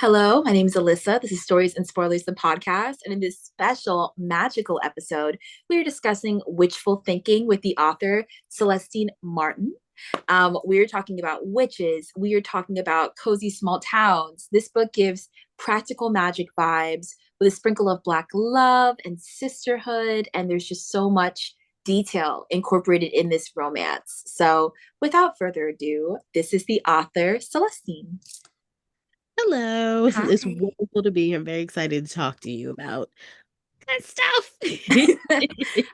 Hello, my name is Alyssa. This is Stories and Spoilers, the podcast. And in this special magical episode, we are discussing Witchful Thinking with the author Celestine Martin. We are talking about witches. We are talking about cozy small towns. This book gives practical magic vibes with a sprinkle of Black love and sisterhood. And there's just so much detail incorporated in this romance. So, without further ado, this is the author, Celestine. Hello, it's Hi. wonderful to be here. I'm very excited to talk to you about that stuff.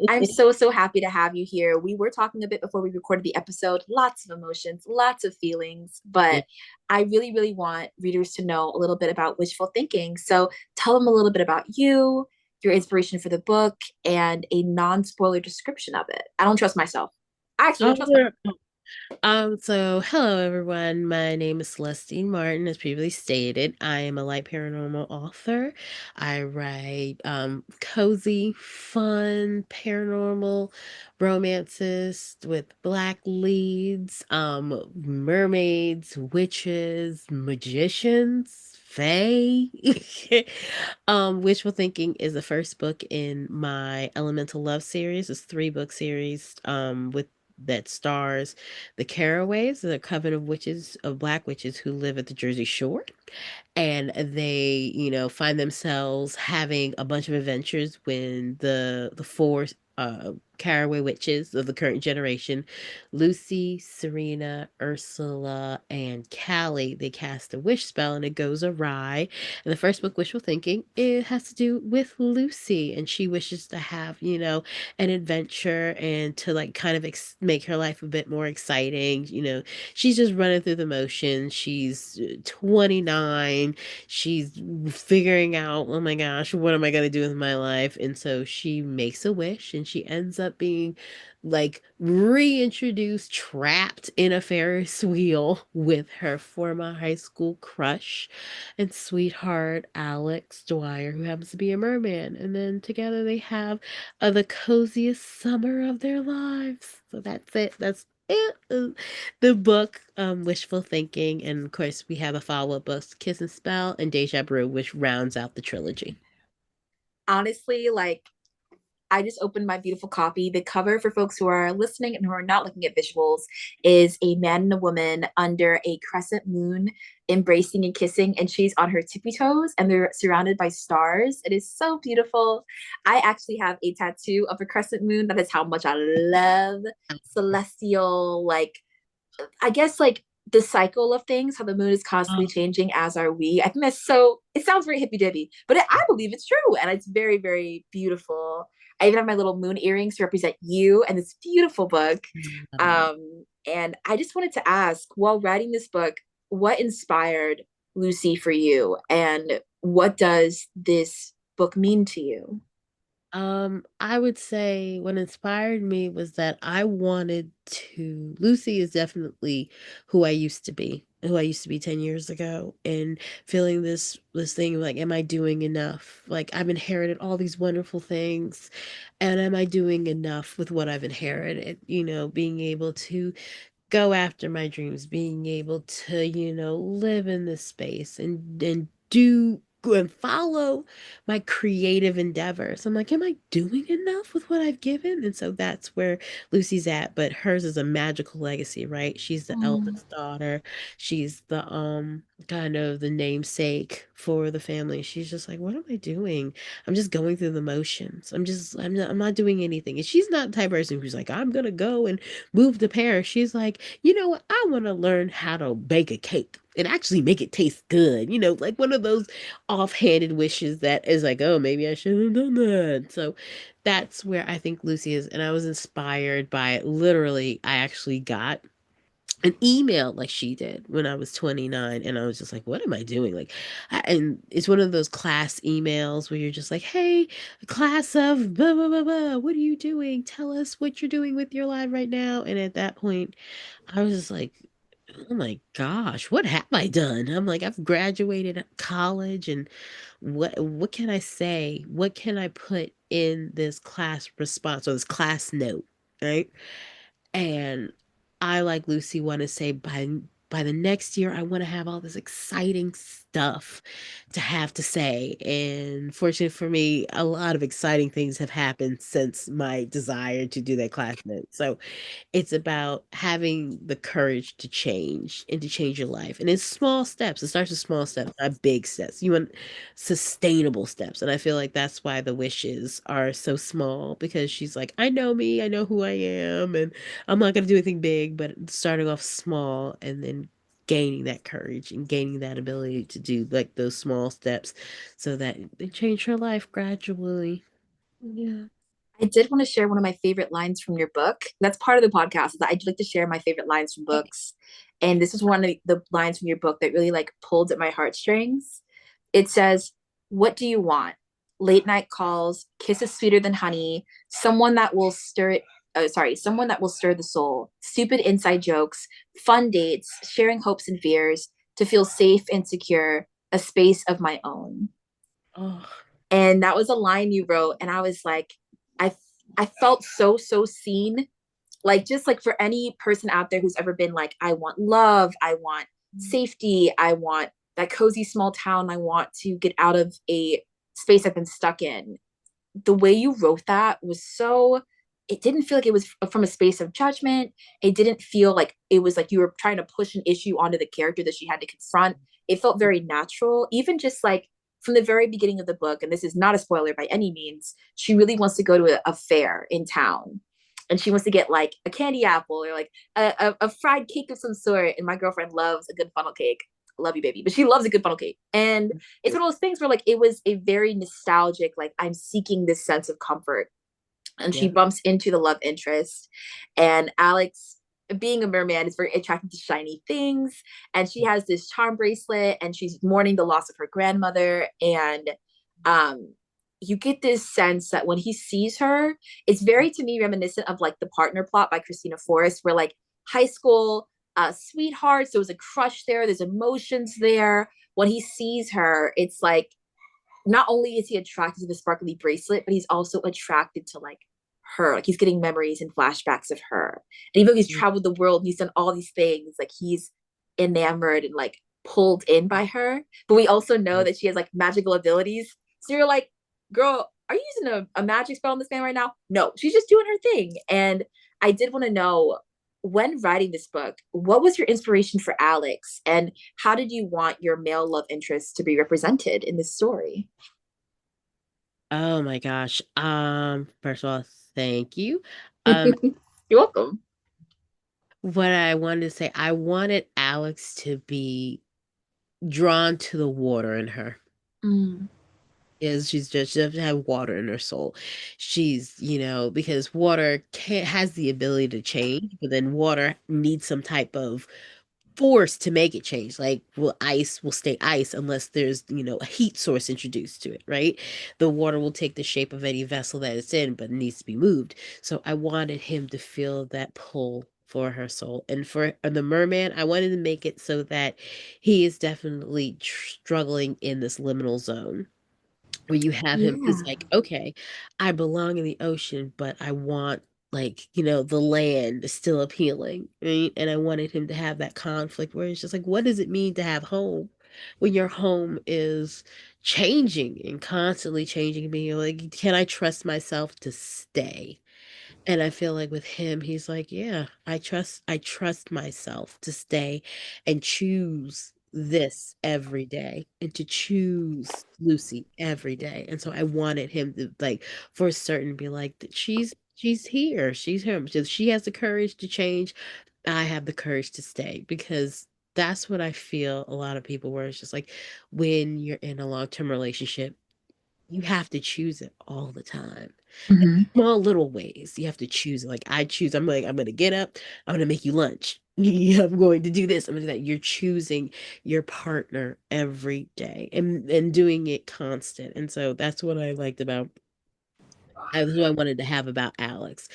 I'm so happy to have you here. We were talking a bit before we recorded the episode, lots of emotions, lots of feelings, Yeah. but I really want readers to know a little bit about wishful thinking. So tell them a little bit about you, your inspiration for the book, and a non-spoiler description of it. I don't trust myself. I actually don't Oh, trust myself. so hello everyone. My name is Celestine Martin, as previously stated. I am a light paranormal author. I write cozy, fun, paranormal romances with black leads, mermaids, witches, magicians, fae. Wishful Thinking is the first book in my Elemental Love series. It's three-book series with that stars the Caraways, the coven of witches, of black witches who live at the Jersey Shore. And they, find themselves having a bunch of adventures when the four Caraway witches of the current generation, Lucy, Serena, Ursula, and Callie, they cast a wish spell and it goes awry. In the first book, Wishful Thinking, it has to do with Lucy, and she wishes to have, an adventure and to like kind of make her life a bit more exciting. She's just running through the motions. She's 29. She's figuring out, oh my gosh, what am I going to do with my life? And so she makes a wish and she ends up being like reintroduced, trapped in a Ferris wheel with her former high school crush and sweetheart, Alex Dwyer, who happens to be a merman. And then together they have the coziest summer of their lives. So that's it. That's it. The book, Wishful Thinking, and of course we have a follow-up books, Kiss and Spell and Deja Brew, which rounds out the trilogy. Honestly, like I just opened my beautiful copy. The cover, for folks who are listening and who are not looking at visuals, is a man and a woman under a crescent moon embracing and kissing, and she's on her tippy toes and they're surrounded by stars. It is so beautiful. I actually have a tattoo of a crescent moon. That is how much I love celestial, like, I guess, like the cycle of things, how the moon is constantly Oh, changing, as are we. I think that's so, it sounds very hippy dippy, but I believe it's true. And it's very beautiful. I even have my little moon earrings to represent you and this beautiful book. um, And I just wanted to ask, while writing this book, what inspired Lucy for you? And what does this book mean to you? I would say what inspired me was that I wanted to. Lucy is definitely who I used to be 10 years ago, and feeling this thing like, am I doing enough? Like, I've inherited all these wonderful things, and am I doing enough with what I've inherited? Being able to go after my dreams, being able to, live in this space and do and follow my creative endeavors. I'm like, am I doing enough with what I've given? And so that's where Lucy's at, but hers is a magical legacy, right? She's the Mm. eldest daughter. She's the kind of the namesake for the family. She's just like, what am I doing? I'm just going through the motions. I'm not doing anything. And she's not the type of person who's like, I'm gonna go and move to Paris. She's like, you know what? I want to learn how to bake a cake and actually make it taste good. Like one of those offhanded wishes that is like, oh, maybe I should have done that. So that's where I think Lucy is. And I was inspired by it. Literally, I actually got an email like she did when I was 29, and I was just like, what am I doing? Like, and it's one of those class emails where you're just like, hey, class of blah blah blah blah, what are you doing? Tell us what you're doing with your life right now. And at that point I was just like, oh my gosh, what have I done? I'm like, I've graduated college, and what can I say? What can I put in this class response or this class note, right? And I, like Lucy, want to say by by the next year, I want to have all this exciting stuff to have to say. And fortunately for me, a lot of exciting things have happened since my desire to do that class note. So it's about having the courage to change and to change your life. And it's small steps. It starts with small steps, not big steps. You want sustainable steps. And I feel like that's why the wishes are so small because she's like, I know me, I know who I am, and I'm not going to do anything big, but starting off small and then gaining that courage and gaining that ability to do like those small steps so that they change her life gradually. Yeah. I did want to share one of my favorite lines from your book. That's part of the podcast. Is that I do like to share my favorite lines from books, and this is one of the lines from your book that really like pulled at my heartstrings. It says, "What do you want? Late night calls, kisses sweeter than honey, someone that will stir it. Someone that will stir the soul. Stupid inside jokes, fun dates, sharing hopes and fears, to feel safe and secure, a space of my own." Oh, And that was a line you wrote, and I was like, i I felt so seen, like just like for any person out there who's ever been like, I want love, I want safety, I want that cozy small town, I want to get out of a space I've been stuck in. The way you wrote that was so, it didn't feel like it was from a space of judgment. It didn't feel like it was like you were trying to push an issue onto the character that she had to confront. It felt very natural, even just like from the very beginning of the book. And this is not a spoiler by any means. She really wants to go to a fair in town, and she wants to get like a candy apple or like a fried cake of some sort. And my girlfriend loves a good funnel cake. Love you, baby. But she loves a good funnel cake. And it's one of those things where like it was a very nostalgic, like I'm seeking this sense of comfort. And she yeah. bumps into the love interest. And Alex, being a merman, is very attracted to shiny things. And she has this charm bracelet and she's mourning the loss of her grandmother. And um, you get this sense that when he sees her, it's very to me reminiscent of like The Partner Plot by Christina Forrest, where like high school sweethearts, there was a crush there, there's emotions there. When he sees her, it's like not only is he attracted to the sparkly bracelet, but he's also attracted to like her. Like he's getting memories and flashbacks of her. And even though he's traveled the world, he's done all these things, like he's enamored and like pulled in by her. But we also know that she has like magical abilities. So you're like, girl, are you using a magic spell on this man right now? No, she's just doing her thing. And I did want to know, when writing this book, what was your inspiration for Alex, and how did you want your male love interest to be represented in this story? Oh my gosh. First of all, thank you. Um, You're welcome. what I wanted to say, I wanted Alex to be drawn to the water in her. Mm. Is she's just she doesn't have water in her soul. She's, because water can't has the ability to change, but then water needs some type of force to make it change. Like, ice will stay ice unless there's, a heat source introduced to it, right? The water will take the shape of any vessel that it's in, but it needs to be moved. So I wanted him to feel that pull for her soul. And for the merman, I wanted to make it so that he is definitely struggling in this liminal zone where you have him, he's Yeah. like, okay, I belong in the ocean, but I want, like, the land is still appealing, right? And I wanted him to have that conflict where it's just like, what does it mean to have home when your home is changing and constantly changing and being like, can I trust myself to stay? And I feel like with him, he's like, yeah, I trust myself to stay and choose this every day and to choose Lucy every day. And so I wanted him to like for certain be like that she's here. She's here. She has the courage to change. I have the courage to stay because that's what I feel a lot of people where it's just like when you're in a long-term relationship, you have to choose it all the time. Hmm. Small little ways. You have to choose. Like I choose, I'm like, I'm gonna get up, I'm gonna make you lunch. I'm going to do this, I'm gonna do that. You're choosing your partner every day and doing it constant. And so that's what I liked about that's what I wanted to have about Alex.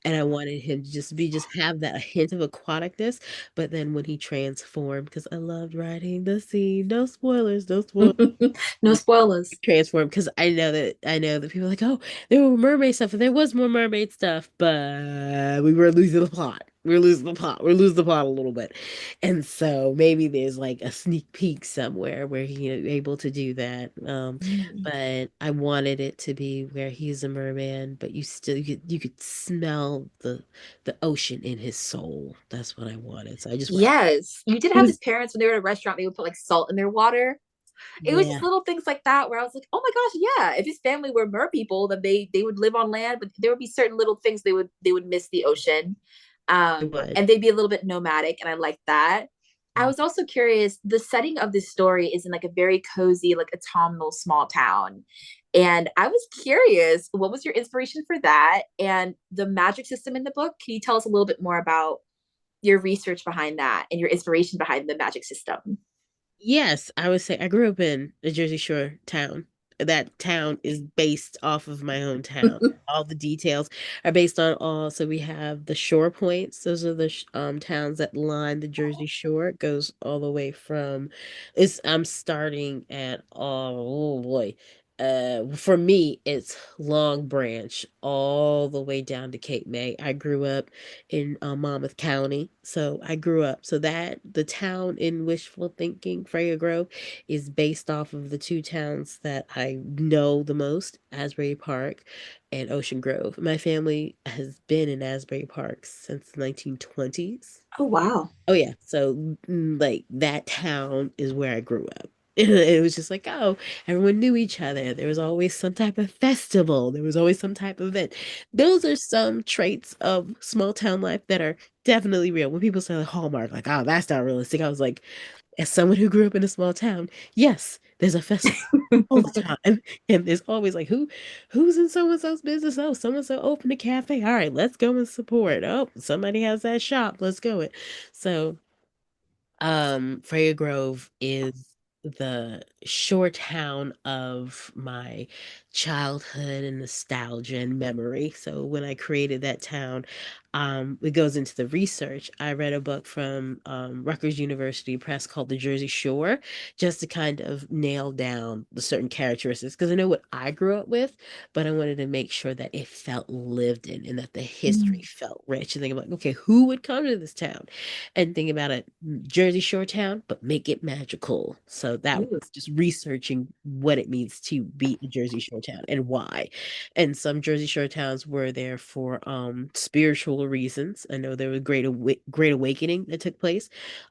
And I wanted him to just have that hint of aquaticness, but then when he transformed, because I loved writing the scene. No spoilers, no spoilers. No spoilers. Transform because I know that people are like, oh, there were mermaid stuff and there was more mermaid stuff, but we were losing the plot. we're losing the plot. We're losing the plot a little bit. And so maybe there's like a sneak peek somewhere where he's able to do that. Mm. But I wanted it to be where he's a merman, but you could smell the ocean in his soul. That's what I wanted. So I just went. Yes, you did It have was his parents when they were at a restaurant. They would put like salt in their water. It was just yeah, little things like that where I was like, oh my gosh, yeah. If his family were mer people, then they would live on land, but there would be certain little things they would miss the ocean, it was. and they'd be a little bit nomadic, and I like that. I was also curious. The setting of this story is in like a very cozy, like autumnal small town, and I was curious, what was your inspiration for that and the magic system in the book? Can you tell us a little bit more about your research behind that and your inspiration behind the magic system? Yes, I would say I grew up in a Jersey Shore town. That town is based off of my hometown. All the details are based on all. So we have the shore points. Those are the towns that line the Jersey Shore. It goes all the way from. It's I'm starting at oh boy. For me, it's Long Branch all the way down to Cape May. I grew up in Monmouth County. So I grew up. So that the town in Wishful Thinking, Freya Grove, is based off of the two towns that I know the most, Asbury Park and Ocean Grove. My family has been in Asbury Park since the 1920s. Oh wow. Oh yeah, so like that town is where I grew up. It was just like, oh, everyone knew each other. There was always some type of festival. There was always some type of event. Those are some traits of small town life that are definitely real. When people say like Hallmark, like, oh, that's not realistic. I was like, as someone who grew up in a small town, yes, there's a festival all the time. And there's always like who's in so and so's business? Oh, so and so opened a cafe. All right, let's go and support. Oh, somebody has that shop. Let's go it. So Freya Grove is the shore town of my childhood and nostalgia and memory. So when I created that town, it goes into the research. I read a book from Rutgers University Press called The Jersey Shore, just to kind of nail down the certain characteristics. Because I know what I grew up with, but I wanted to make sure that it felt lived in and that the history Mm. felt rich. And think about, okay, who would come to this town? And think about it, Jersey Shore town, but make it magical. So that Ooh. was just researching what it means to be a Jersey Shore town and why. And some Jersey Shore towns were there for spiritual reasons. I know there was great awakening that took place.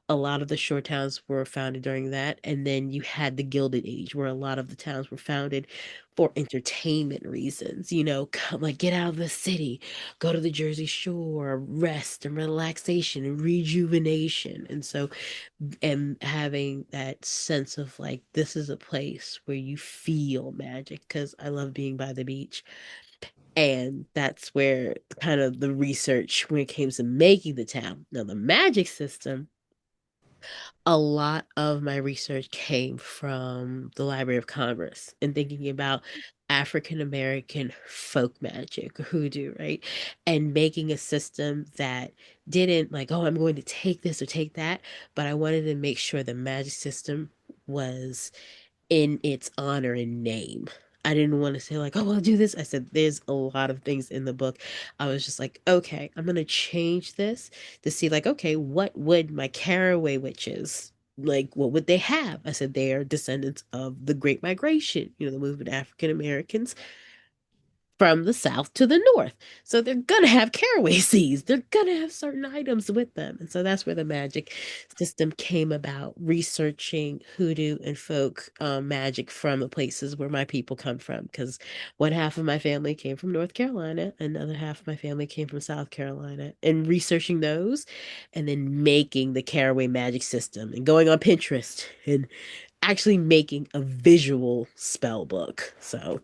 A lot of the shore towns were founded during that, and then you had the Gilded Age, where a lot of the towns were founded for entertainment reasons. Come like get out of the city, go to the Jersey Shore, rest and relaxation and rejuvenation. And so, and having that sense of like, this is a place where you feel magic because I love being by the beach. And that's where kind of the research when it came to making the town. Now, the magic system, a lot of my research came from the Library of Congress and thinking about African American folk magic, hoodoo, right? And making a system that didn't like, oh, I'm going to take this or take that, but I wanted to make sure the magic system was in its honor and name. I didn't want to say like, oh, I'll do this. I said there's a lot of things in the book. I was just like, okay, I'm gonna change this to see like, okay, what would my Caraway witches like? What would they have? I said they are descendants of the Great Migration, the movement of African Americans from the south to the north. So they're gonna have caraway seeds. They're gonna have certain items with them. And so that's where the magic system came about, researching hoodoo and folk magic from the places where my people come from. Because one half of my family came from North Carolina, another half of my family came from South Carolina, and researching those and then making the caraway magic system and going on Pinterest and actually making a visual spell book. So,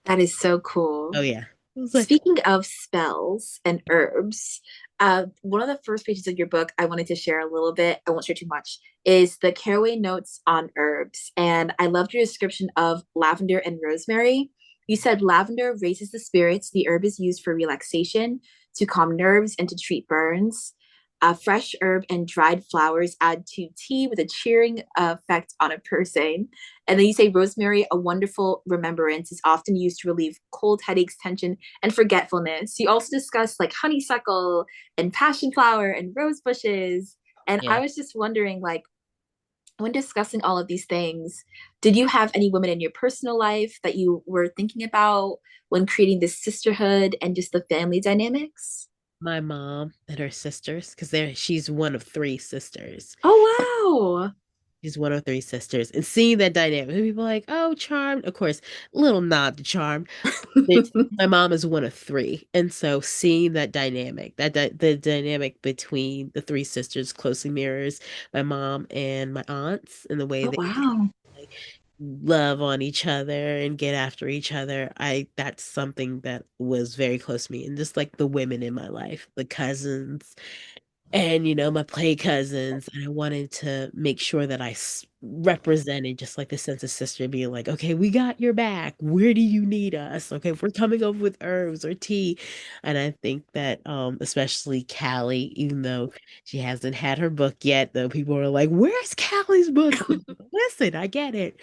That is so cool. oh yeah. It was like, Speaking of spells and herbs, one of the first pages of your book I wanted to share a little bit, I won't share too much, is the Caraway Notes on Herbs. And I loved your description of lavender and rosemary. You said lavender raises the spirits. The herb is used for relaxation, to calm nerves, and to treat burns. fresh herb and dried flowers add to tea with a cheering effect on a person. And then you say rosemary, a wonderful remembrance, is often used to relieve cold, headaches, tension, and forgetfulness. You also discuss like honeysuckle and passion flower and rose bushes. And I Yeah. was just wondering, like, when discussing all of these things, did you have any women in your personal life that you were thinking about when creating this sisterhood and just the family dynamics? My mom and her sisters, because she's one of three sisters. Oh, wow. She's one of three sisters. And seeing that dynamic, people are like, oh, charmed. Of course, little nod to charm. My mom is one of three. And so seeing that dynamic, the dynamic between the three sisters closely mirrors my mom and my aunts and the way Oh, they wow. like love on each other and get after each other. That's something that was very close to me. And just like the women in my life, the cousins, and, my play cousins, and I wanted to make sure that represented just like the sense of sister being like, okay, we got your back. Where do you need us? Okay, if we're coming over with herbs or tea. And I think that, especially Callie, even though she hasn't had her book yet, though people are like, where's Callie's book? Listen, I get it.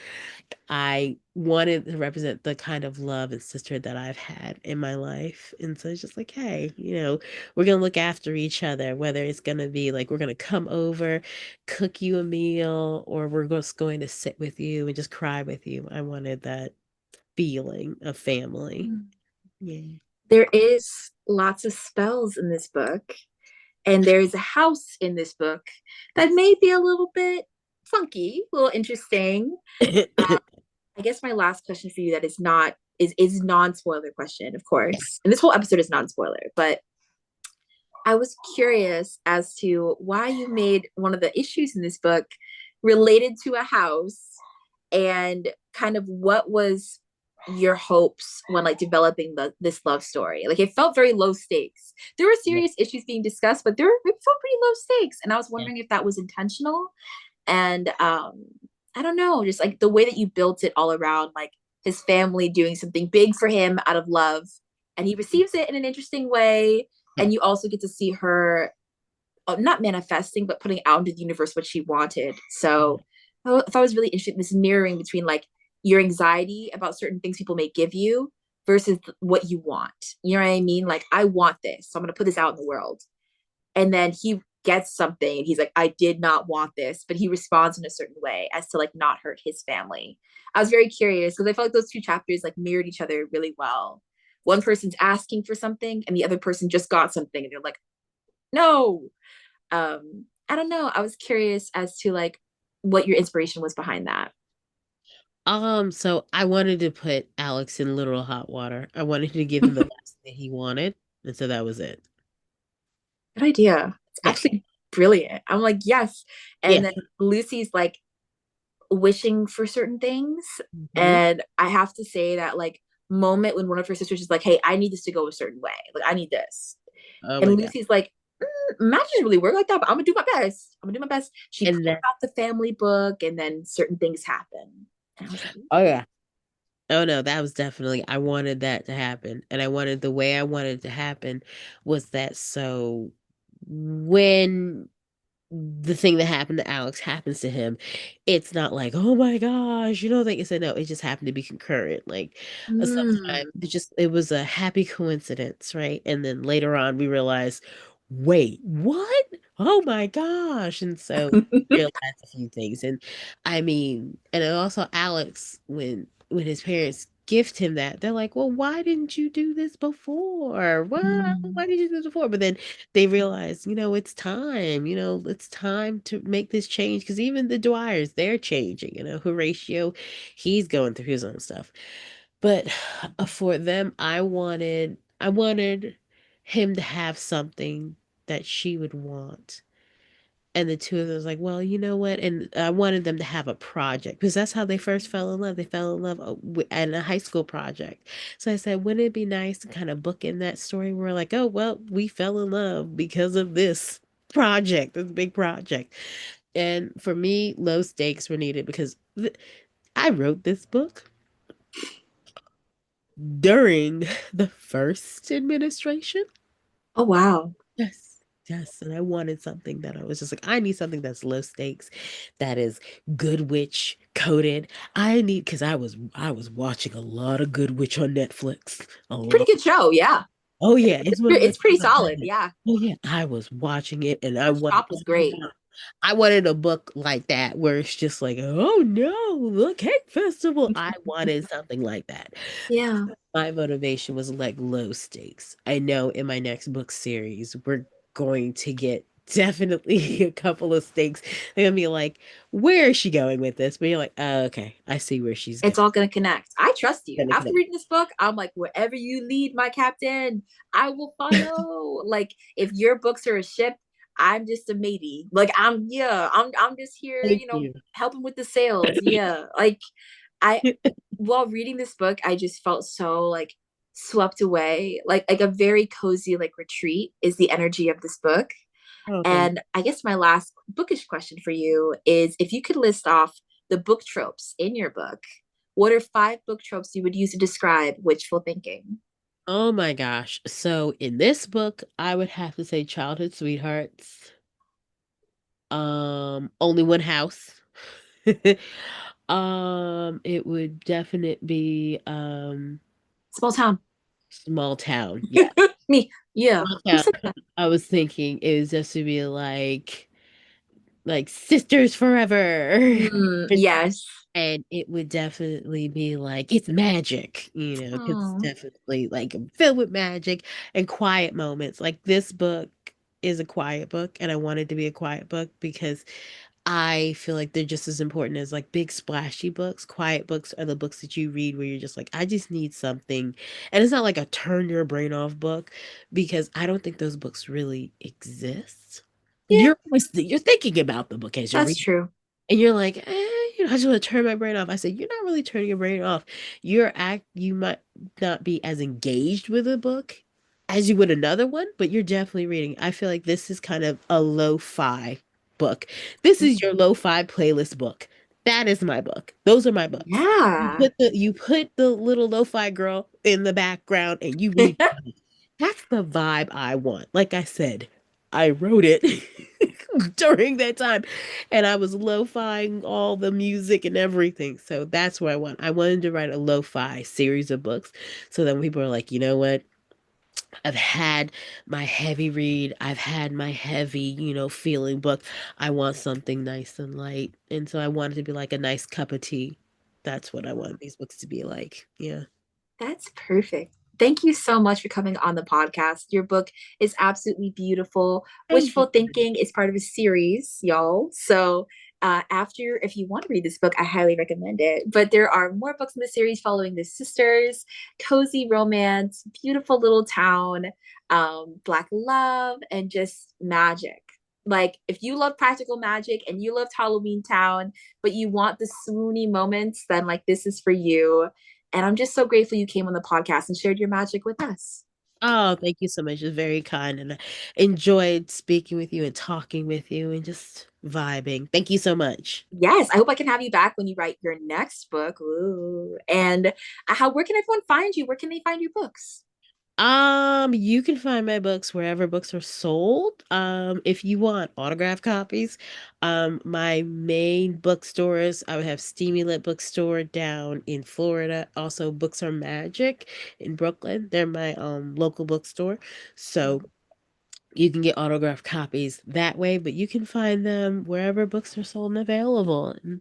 I wanted to represent the kind of love and sisterhood that I've had in my life. And so it's just like, hey, we're gonna look after each other, whether it's gonna be like we're gonna come over, cook you a meal, or we're just going to sit with you and just cry with you. I wanted that feeling of family. Yeah. There is lots of spells in this book, and there's a house in this book that may be a little bit funky, a little interesting. I guess my last question for you that is not is non-spoiler question, of course. And this whole episode is non-spoiler, but I was curious as to why you made one of the issues in this book related to a house, and kind of what was your hopes when like developing this love story. Like it felt very low stakes. There were Yeah. serious issues being discussed, but it felt pretty low stakes. And I was Yeah. wondering if that was intentional. And I don't know, just like the way that you built it all around, like his family doing something big for him out of love, and he receives it in an interesting way. And you also get to see her not manifesting, but putting out into the universe what she wanted. So if I was really interested in this mirroring between like your anxiety about certain things people may give you versus what you want. You know what I mean? Like, I want this, so I'm going to put this out in the world. And then he gets something and he's like, I did not want this, but he responds in a certain way as to like not hurt his family. I was very curious because I felt like those two chapters like mirrored each other really well. One person's asking for something and the other person just got something and they're like, no. I don't know. I was curious as to like what your inspiration was behind that. So I wanted to put Alex in literal hot water. I wanted to give him the last thing he wanted, and so that was it. Good idea. It's Yeah. actually brilliant. I'm like, yes. And Yeah. then Lucy's like wishing for certain things. Mhm. And I have to say that like moment when one of her sisters is like, hey, I need this to go a certain way. Like I need this. Oh And my god. Lucy's like, magic doesn't really work like that, but I'm gonna do my best. I'm gonna do my best. She And pulls then out the family book and then certain things happen. And I was like, oh yeah. Oh no, that was definitely I wanted that to happen. And I wanted the way I wanted it to happen was that so when the thing that happened to Alex happens to him, it's not like, "Oh my gosh," like I said, no, it just happened to be concurrent. Like mm. sometimes it was a happy coincidence, right? And then later on we realized, wait, what? Oh my gosh. And so realized a few things. And I mean, and then also Alex, when his parents gift him that, they're like, well, why didn't you do this before? Mm. Why did you do this before? But then they realize, it's time, it's time to make this change. Because even the Dwyers, they're changing, Horatio, he's going through his own stuff. But for them, I wanted him to have something that she would want. And the two of them was like, well, you know what? And I wanted them to have a project because that's how they first fell in love. They fell in love at a high school project. So I said, wouldn't it be nice to kind of book in that story? We're like, oh, well, we fell in love because of this project, this big project. And for me, low stakes were needed because I wrote this book during the first administration. Oh wow. Yes. Yes, and I wanted something that I was just like, I need something that's low stakes, that is good witch coded. I need because I was watching a lot of Good Witch on Netflix. A Pretty lot. good show, yeah. Oh yeah, it's one of my It's pretty favorite solid, genres. yeah. Oh yeah, I was watching it and I First wanted drop was great. I wanted a book like that where it's just like, oh no, the cake festival. I wanted something like that. Yeah. My motivation was like low stakes. I know in my next book series, we're going to get definitely a couple of stakes. They're gonna be like, where is she going with this? But you're like, oh, okay, I see where she's It's going. all gonna connect. I trust you. Gonna After connect. reading this book, I'm like, wherever you lead, my captain, I will follow. Like, if your books are a ship, I'm just a matey. Like, I'm just here, Thank you. helping with the sales. Yeah. Like, I while reading this book, I just felt so like swept away. Like a very cozy like retreat is the energy of this book. Oh, thank And I guess my last bookish question for you is if you could list off the book tropes in your book, what are 5 book tropes you would use to describe witchful thinking? Oh my gosh. So in this book, I would have to say childhood sweethearts. Only one house. It would definitely be Small town. small town. Yeah. Me. Yeah. Small Who town. said that? I was thinking it was just to be like sisters forever. Yes. And it would definitely be like it's magic, because it's Oh, definitely like filled with magic and quiet moments. Like this book is a quiet book, and I wanted to be a quiet book because I feel like they're just as important as like big splashy books. Quiet books are the books that you read where you're just like, I just need something. And it's not like a turn your brain off book because I don't think those books really exist. yeah, You're thinking about the book as you're that's reading. true. And you're like, I just want to turn my brain off. I said, you're not really turning your brain off. You might not be as engaged with a book as you would another one, but you're definitely reading. I feel like this is kind of a lo-fi book. This is your lo-fi playlist book. That is my book. Those are my books. Yeah. You put the little lo-fi girl in the background and you read. That's the vibe I want. Like I said, I wrote it during that time and I was lo-fiing all the music and everything. So that's what I want. I wanted to write a lo-fi series of books. So then people are like, you know what? I've had my heavy read. I've had my heavy, feeling book. I want something nice and light. And so I wanted to be like a nice cup of tea. That's what I want these books to be like. Yeah. That's perfect. Thank you so much for coming on the podcast. Your book is absolutely beautiful. Thank you. Wishful Thinking is part of a series, y'all. So, if you want to read this book, I highly recommend it. But there are more books in the series following the sisters, cozy romance, beautiful little town, black love, and just magic. Like, if you love practical magic and you loved Halloween Town, but you want the swoony moments, then like this is for you. And I'm just so grateful you came on the podcast and shared your magic with us. Oh, thank you so much. It's very kind. And I enjoyed speaking with you and talking with you and just vibing. Thank you so much. Yes, I hope I can have you back when you write your next book. Ooh. And how where can everyone find you? Where can they find your books? You can find my books wherever books are sold. If you want autograph copies, my main bookstores, I would have Steamy Lit Bookstore down in Florida. Also, Books Are Magic in Brooklyn. They're my local bookstore. So you can get autograph copies that way, but you can find them wherever books are sold and available. And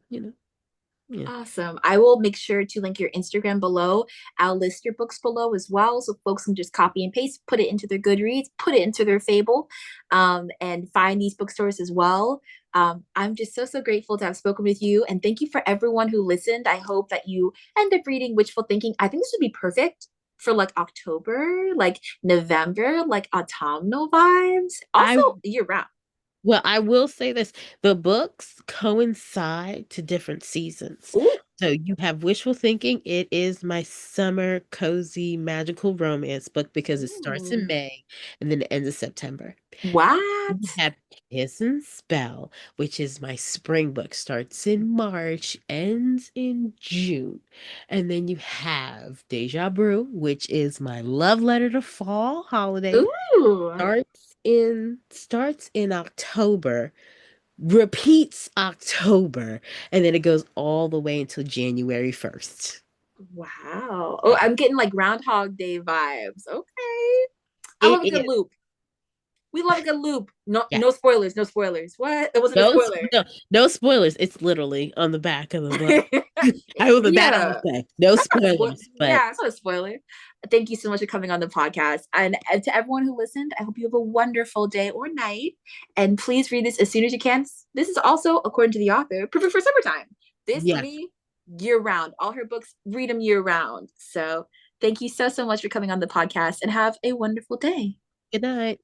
yeah. Awesome. I will make sure to link your Instagram below. I'll list your books below as well, so folks can just copy and paste, put it into their Goodreads, put it into their Fable, and find these bookstores as well. I'm just so grateful to have spoken with you, and thank you for everyone who listened. I hope that you end up reading Witchful Thinking. I think this would be perfect for like October, like November, like autumnal vibes. Also I year round. Well, I will say this, the books coincide to different seasons. Ooh, So you have Wishful Thinking. It is my summer cozy magical romance book because it starts in ooh. May and then it ends in September. What? You have Kiss and Spell, which is my spring book, starts in March, ends in June. And then you have Deja Brew, which is my love letter to fall holiday, Ooh. starts starts in October, repeats October, and then it goes all the way until January 1st. Wow. Oh, I'm getting like Groundhog Day vibes. Okay. I It love a good is. loop. We love a good loop. No, Yeah. no spoilers. No spoilers. What? It wasn't a No, spoiler. no, no spoilers. It's literally on the back of the book. I will Yeah. say. No That's not a spoiler. spoilers, but Yeah, it's not a spoiler. Thank you so much for coming on the podcast. And to everyone who listened, I hope you have a wonderful day or night. And please read this as soon as you can. This is also, according to the author, perfect for summertime. This to yes. me, year round. All her books, read them year round. So thank you so, so much for coming on the podcast and have a wonderful day. Good night.